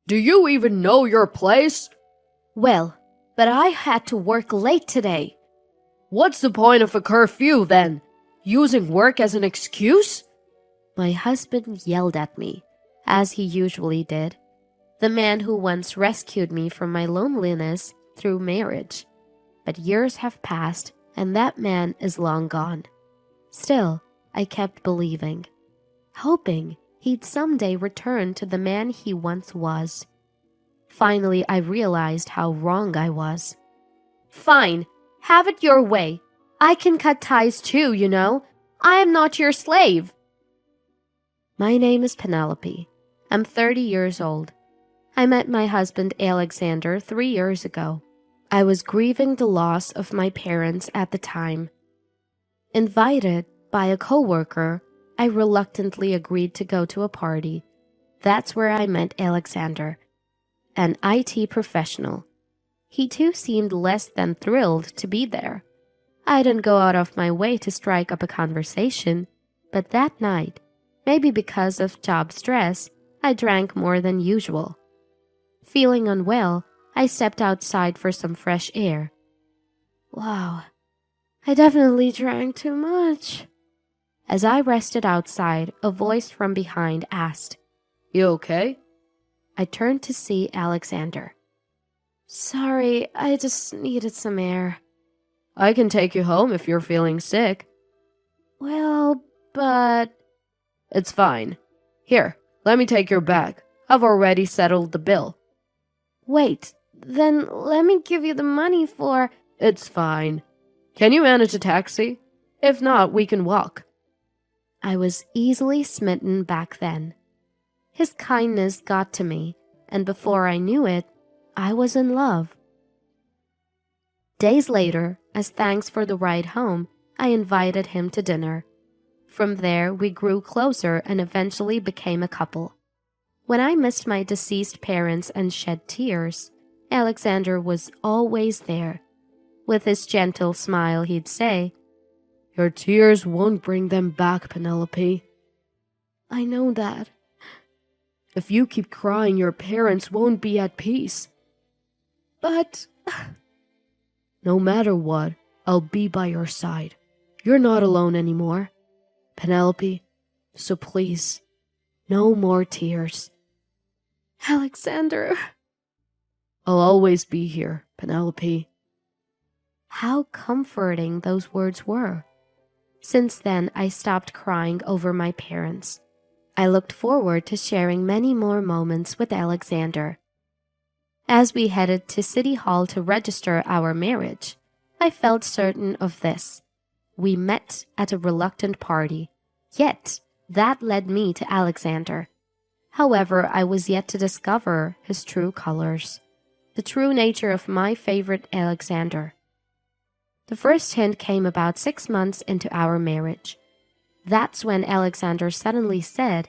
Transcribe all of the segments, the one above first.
Do you even know your place? Well, but I had to work late today. What's the point of a curfew then? Using work as an excuse? My husband yelled at me, as he usually did. The man who once rescued me from my loneliness through marriage. But years have passed, and that man is long gone. Still, I kept believing, hoping he'd someday return to the man he once was. Finally, I realized how wrong I was. Fine, have it your way. I can cut ties too, you know. I am not your slave. My name is Penelope. I'm 30 years old. I met my husband Alexander 3 years ago. I was grieving the loss of my parents at the time. Invited by a coworker, I reluctantly agreed to go to a party. That's where I met Alexander, an IT professional. He too seemed less than thrilled to be there. I didn't go out of my way to strike up a conversation, but that night, maybe because of job stress, I drank more than usual. Feeling unwell, I stepped outside for some fresh air. Wow, I definitely drank too much. As I rested outside, a voice from behind asked, You okay? I turned to see Alexander. Sorry, I just needed some air. I can take you home if you're feeling sick. Well, but... It's fine. Here, let me take your bag. I've already settled the bill. Wait, then let me give you the money for... It's fine. Can you manage a taxi? If not, we can walk. I was easily smitten back then. His kindness got to me, and before I knew it, I was in love. Days later, as thanks for the ride home, I invited him to dinner. From there, we grew closer and eventually became a couple. When I missed my deceased parents and shed tears, Alexander was always there. With his gentle smile, he'd say, Your tears won't bring them back, Penelope. I know that. If you keep crying, your parents won't be at peace. But... No matter what, I'll be by your side. You're not alone anymore, Penelope, so please, no more tears. Alexander... I'll always be here, Penelope. How comforting those words were. Since then, I stopped crying over my parents. I looked forward to sharing many more moments with Alexander. As we headed to City Hall to register our marriage, I felt certain of this. We met at a reluctant party, yet that led me to Alexander. However, I was yet to discover his true colors, the true nature of my favorite Alexander. The first hint came about 6 months into our marriage. That's when Alexander suddenly said,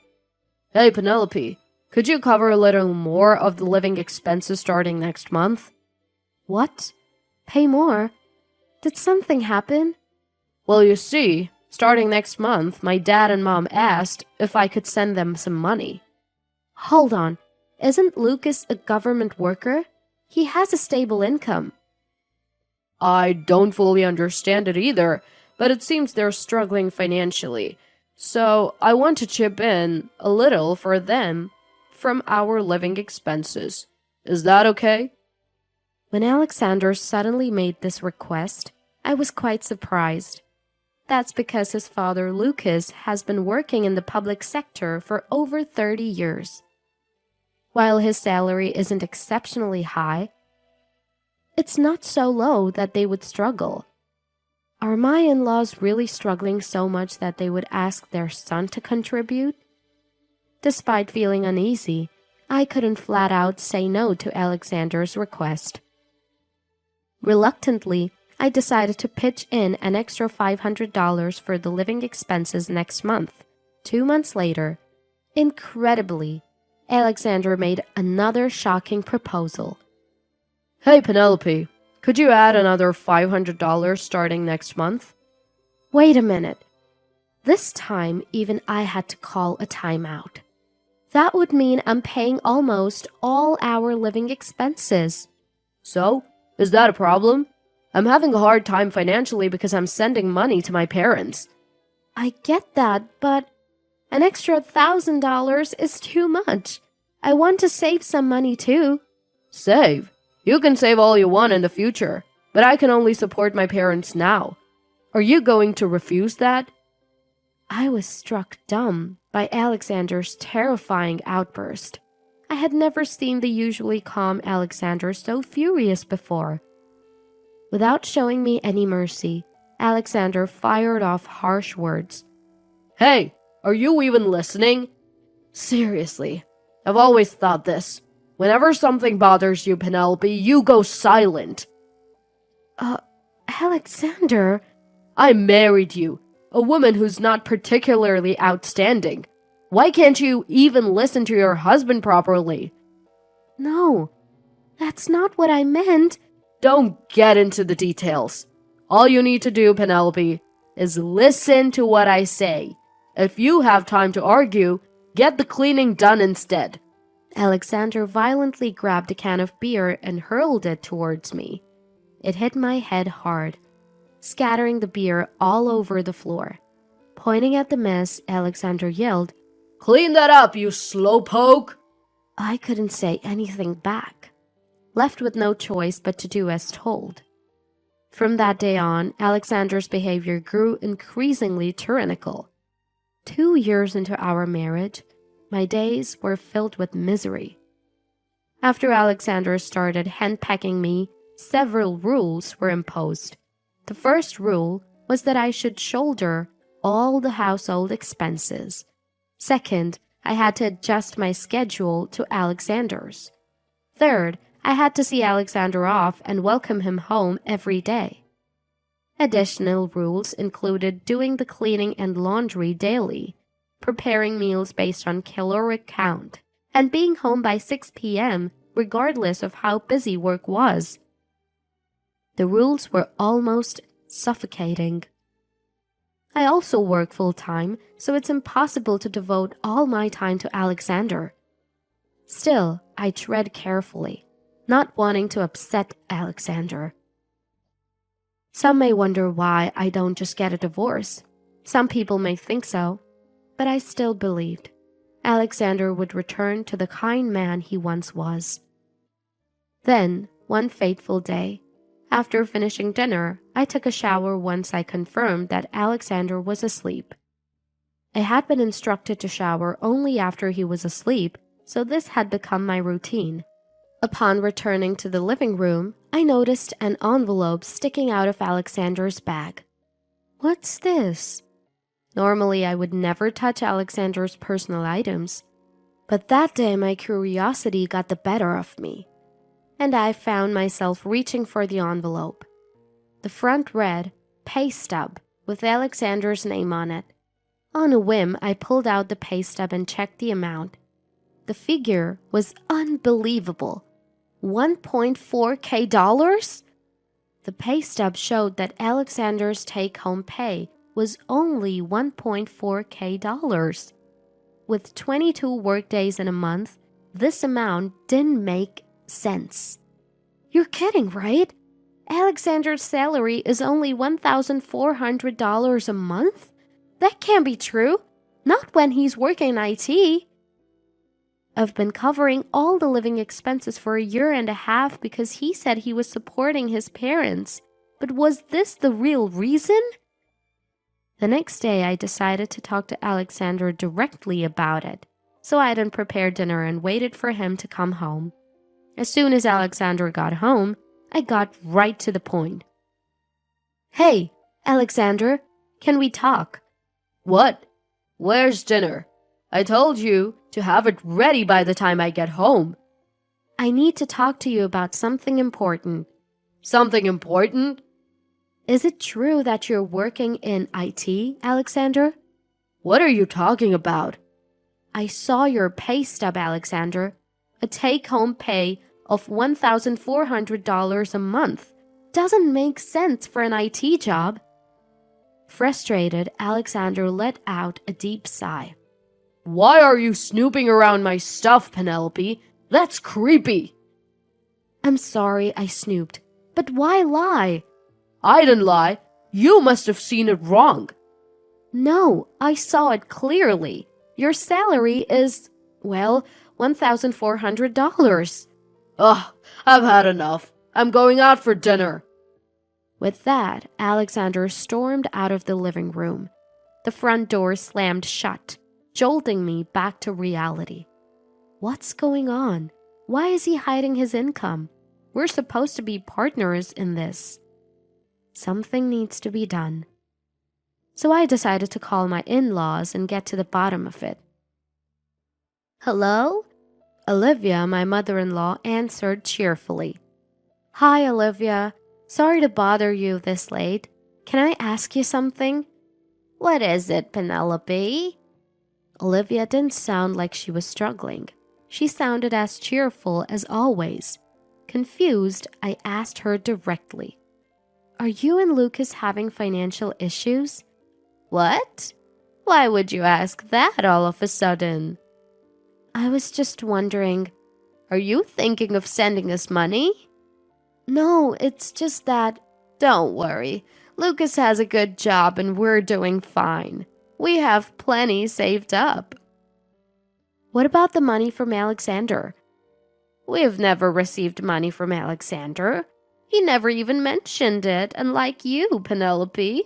Hey, Penelope, could you cover a little more of the living expenses starting next month? What? Pay more? Did something happen? Well, you see, starting next month, my dad and mom asked if I could send them some money. Hold on, isn't Lucas a government worker? He has a stable income. I don't fully understand it either, but it seems they're struggling financially. So I want to chip in a little for them from our living expenses. Is that okay? When Alexander suddenly made this request, I was quite surprised. That's because his father Lucas has been working in the public sector for over 30 years. While his salary isn't exceptionally high, it's not so low that they would struggle. Are my in-laws really struggling so much that they would ask their son to contribute? Despite feeling uneasy, I couldn't flat out say no to Alexander's request. Reluctantly, I decided to pitch in an extra $500 for the living expenses next month. 2 months later, incredibly, Alexander made another shocking proposal. Hey, Penelope, could you add another $500 starting next month? Wait a minute. This time, even I had to call a timeout. That would mean I'm paying almost all our living expenses. So, is that a problem? I'm having a hard time financially because I'm sending money to my parents. I get that, but an extra $1,000 is too much. I want to save some money too. Save? You can save all you want in the future, but I can only support my parents now. Are you going to refuse that? I was struck dumb by Alexander's terrifying outburst. I had never seen the usually calm Alexander so furious before. Without showing me any mercy, Alexander fired off harsh words. Hey, are you even listening? Seriously, I've always thought this. Whenever something bothers you, Penelope, you go silent. Alexander... I married you, a woman who's not particularly outstanding. Why can't you even listen to your husband properly? No, that's not what I meant. Don't get into the details. All you need to do, Penelope, is listen to what I say. If you have time to argue, get the cleaning done instead. Alexander violently grabbed a can of beer and hurled it towards me. It hit my head hard, scattering the beer all over the floor. Pointing at the mess, Alexander yelled, "Clean that up, you slowpoke!" I couldn't say anything back, left with no choice but to do as told. From that day on, Alexander's behavior grew increasingly tyrannical. 2 years into our marriage, my days were filled with misery. After Alexander started henpecking me, several rules were imposed. The first rule was that I should shoulder all the household expenses. Second, I had to adjust my schedule to Alexander's. Third, I had to see Alexander off and welcome him home every day. Additional rules included doing the cleaning and laundry daily, preparing meals based on caloric count, and being home by 6 p.m. regardless of how busy work was. The rules were almost suffocating. I also work full-time, so it's impossible to devote all my time to Alexander. Still, I tread carefully, not wanting to upset Alexander. Some may wonder why I don't just get a divorce. Some people may think so, but I still believed Alexander would return to the kind man he once was. Then, one fateful day, after finishing dinner, I took a shower once I confirmed that Alexander was asleep. I had been instructed to shower only after he was asleep, so this had become my routine. Upon returning to the living room, I noticed an envelope sticking out of Alexander's bag. What's this? Normally, I would never touch Alexander's personal items, but that day my curiosity got the better of me, and I found myself reaching for the envelope. The front read, "Pay stub," with Alexander's name on it. On a whim, I pulled out the pay stub and checked the amount. The figure was unbelievable. $1.4K? The pay stub showed that Alexander's take-home pay was only $1.4K. With 22 workdays in a month, this amount didn't make sense. You're kidding, right? Alexander's salary is only $1,400 a month? That can't be true. Not when he's working in IT. I've been covering all the living expenses for 1.5 years because he said he was supporting his parents. But was this the real reason? The next day, I decided to talk to Alexander directly about it, so I didn't prepare dinner and waited for him to come home. As soon as Alexander got home, I got right to the point. "Hey, Alexander, can we talk?" What? Where's dinner? I told you to have it ready by the time I get home. I need to talk to you about something important. Something important? Is it true that you're working in IT, Alexander? What are you talking about? I saw your pay stub, Alexander. A take-home pay of $1,400 a month. Doesn't make sense for an IT job. Frustrated, Alexander let out a deep sigh. Why are you snooping around my stuff, Penelope? That's creepy. I'm sorry I snooped, but why lie? I didn't lie. You must have seen it wrong. No, I saw it clearly. Your salary is, well, $1,400. Ugh, I've had enough. I'm going out for dinner. With that, Alexander stormed out of the living room. The front door slammed shut, jolting me back to reality. What's going on? Why is he hiding his income? We're supposed to be partners in this. Something needs to be done. So I decided to call my in-laws and get to the bottom of it. Hello? Olivia, my mother-in-law, answered cheerfully. Hi, Olivia. Sorry to bother you this late. Can I ask you something? What is it, Penelope? Olivia didn't sound like she was struggling. She sounded as cheerful as always. Confused, I asked her directly. Are you and Lucas having financial issues? What? Why would you ask that all of a sudden? I was just wondering, are you thinking of sending us money? No, it's just that, don't worry. Lucas has a good job and we're doing fine. We have plenty saved up. What about the money from Alexander? We've never received money from Alexander. He never even mentioned it, unlike you, Penelope.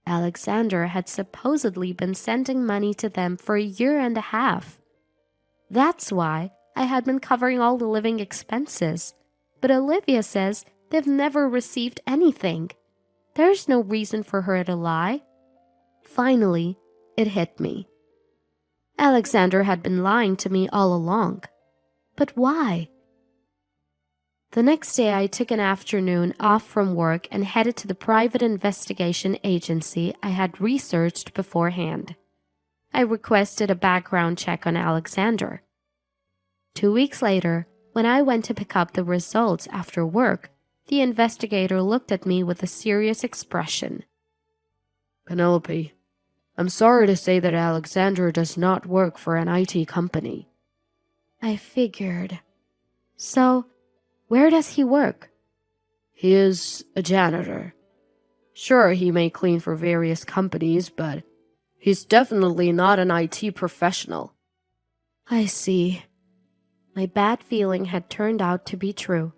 Alexander had supposedly been sending money to them for a year and a half. That's why I had been covering all the living expenses. But Olivia says they've never received anything. There's no reason for her to lie. Finally, it hit me. Alexander had been lying to me all along. But why? The next day, I took an afternoon off from work and headed to the private investigation agency I had researched beforehand. I requested a background check on Alexander. 2 weeks later, when I went to pick up the results after work, the investigator looked at me with a serious expression. Penelope, I'm sorry to say that Alexander does not work for an IT company. I figured. So, where does he work? He is a janitor. Sure, he may clean for various companies, but he's definitely not an IT professional. I see. My bad feeling had turned out to be true.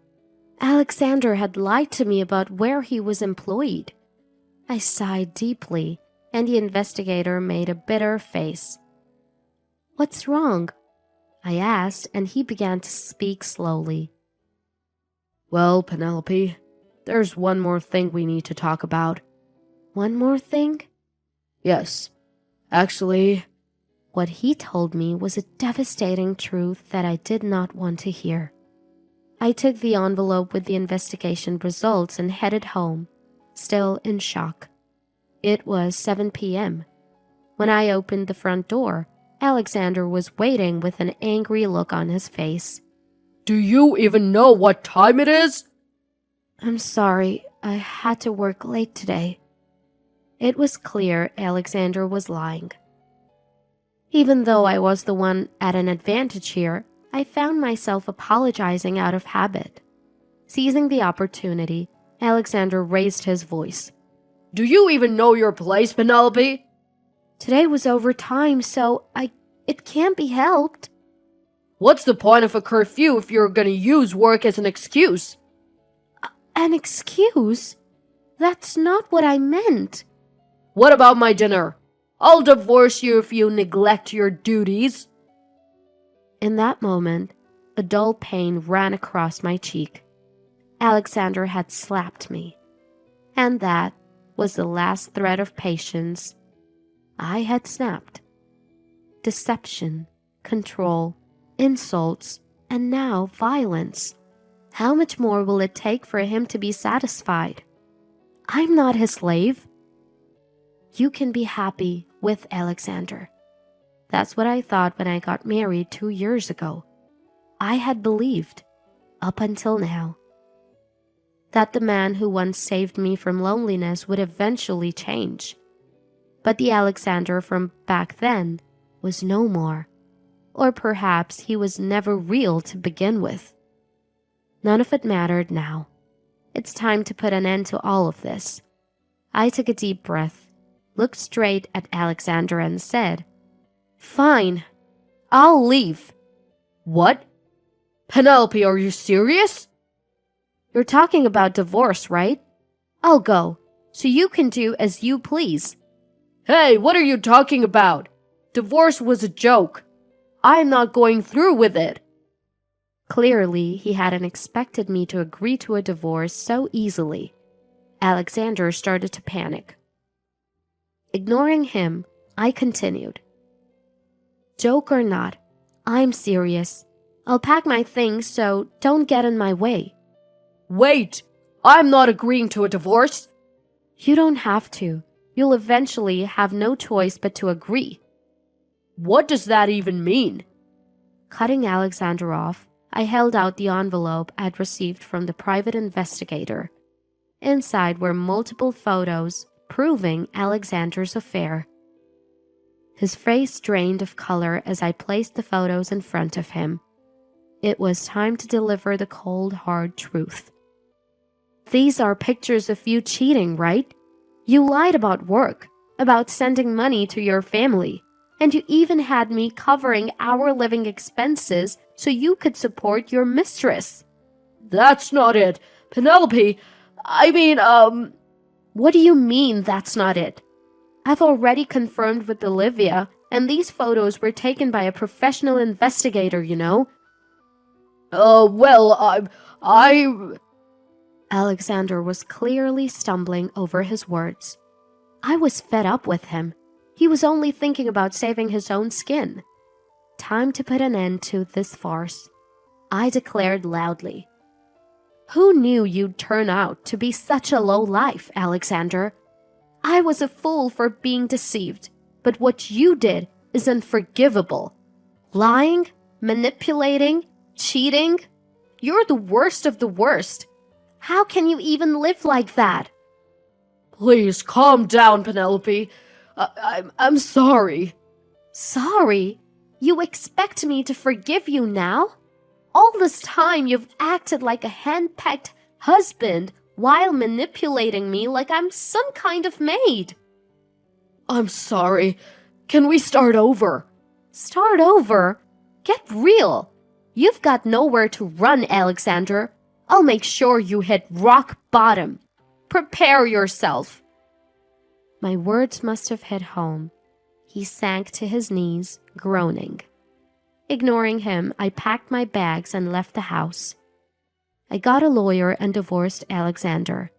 Alexander had lied to me about where he was employed. I sighed deeply, and the investigator made a bitter face. What's wrong? I asked, and he began to speak slowly. Well, Penelope, there's one more thing we need to talk about. One more thing? Yes. Actually, what he told me was a devastating truth that I did not want to hear. I took the envelope with the investigation results and headed home, still in shock. It was 7 p.m. When I opened the front door, Alexander was waiting with an angry look on his face. Do you even know what time it is? I'm sorry, I had to work late today. It was clear Alexander was lying. Even though I was the one at an advantage here, I found myself apologizing out of habit. Seizing the opportunity, Alexander raised his voice. Do you even know your place, Penelope? Today was overtime, so it can't be helped. What's the point of a curfew if you're gonna use work as an excuse? An excuse? That's not what I meant. What about my dinner? I'll divorce you if you neglect your duties. In that moment, a dull pain ran across my cheek. Alexander had slapped me. And that was the last thread of patience I had snapped. Deception, control, insults, and now violence. How much more will it take for him to be satisfied? I'm not his slave. You can be happy with Alexander. That's what I thought when I got married 2 years ago. I had believed, up until now, that the man who once saved me from loneliness would eventually change. But the Alexander from back then was no more. Or perhaps he was never real to begin with. None of it mattered now. It's time to put an end to all of this. I took a deep breath, looked straight at Alexander and said, "Fine, I'll leave." What? Penelope, are you serious? You're talking about divorce, right? I'll go, so you can do as you please. Hey, what are you talking about? Divorce was a joke. I'm not going through with it. Clearly, he hadn't expected me to agree to a divorce so easily. Alexander started to panic. Ignoring him, I continued. Joke or not, I'm serious. I'll pack my things, so don't get in my way. Wait, I'm not agreeing to a divorce. You don't have to. You'll eventually have no choice but to agree. What does that even mean? Cutting Alexander off, I held out the envelope I'd received from the private investigator. Inside were multiple photos proving Alexander's affair. His face drained of color as I placed the photos in front of him. It was time to deliver the cold, hard truth. These are pictures of you cheating, right? You lied about work, about sending money to your family, and you even had me covering our living expenses so you could support your mistress. That's not it. Penelope, What do you mean that's not it? I've already confirmed with Olivia, and these photos were taken by a professional investigator, you know? Alexander was clearly stumbling over his words. I was fed up with him. He was only thinking about saving his own skin. Time to put an end to this farce. I declared loudly. Who knew you'd turn out to be such a low life, Alexander? I was a fool for being deceived, but what you did is unforgivable. Lying, manipulating, cheating. You're the worst of the worst. How can you even live like that? Please calm down, Penelope. I'm sorry. Sorry? You expect me to forgive you now? All this time you've acted like a hand-picked husband while manipulating me like I'm some kind of maid. I'm sorry. Can we start over? Start over? Get real. You've got nowhere to run, Alexander. I'll make sure you hit rock bottom. Prepare yourself. My words must have hit home. He sank to his knees, groaning. Ignoring him, I packed my bags and left the house. I got a lawyer and divorced Alexander.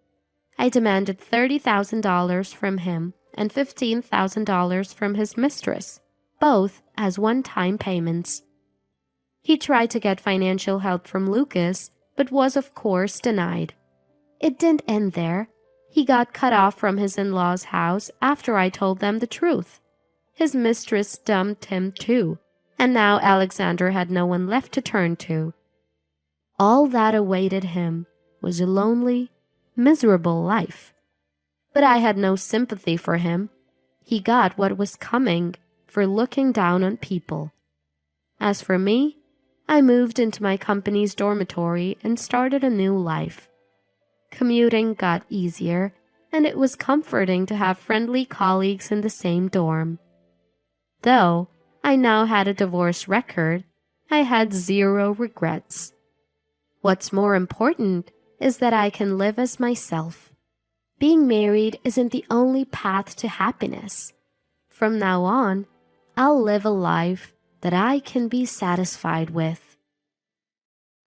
I demanded $30,000 from him and $15,000 from his mistress, both as one-time payments. He tried to get financial help from Lucas, but was of course denied. It didn't end there. He got cut off from his in-laws' house after I told them the truth. His mistress dumped him too, and now Alexander had no one left to turn to. All that awaited him was a lonely, miserable life. But I had no sympathy for him. He got what was coming for looking down on people. As for me, I moved into my company's dormitory and started a new life. Commuting got easier, and it was comforting to have friendly colleagues in the same dorm. Though I now had a divorce record, I had zero regrets. What's more important is that I can live as myself. Being married isn't the only path to happiness. From now on, I'll live a life that I can be satisfied with.